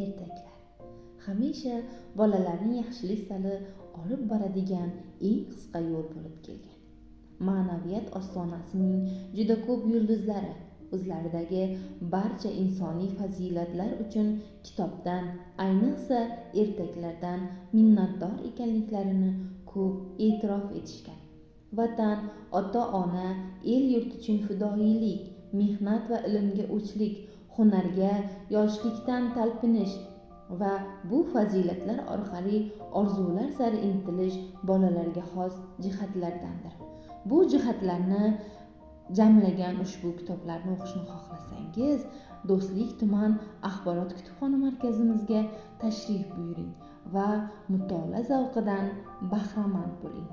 Ertaklar hamisha bolalarning yaxshilik sari olib boradigan eng qisqa yo'l bo'lib kelgan. Ma'naviyat ostonasining juda ko'p yulduzlari o'zlaridagi barcha insoniy fazilatlar uchun kitobdan, ayniqsa ertaklardan minnatdor ekanliklarini ko'p e'tirof etishgan. Vatan, ota-ona, el-yurt uchun fidoyilik, mehnat va ilmga o'chlik, hunarga yoshlikdan talpinish va bu fazilatlar orqali orzular sari intilish bolalarga xos jihatlardandir. Bu jihatlarni jamlagan ushbu kitoblarni o'qishni xohlasangiz, Do'stlik tuman axborot kutubxona markazimizga tashrif buyuring va mutolaa zavqidan bahramand bo'ling.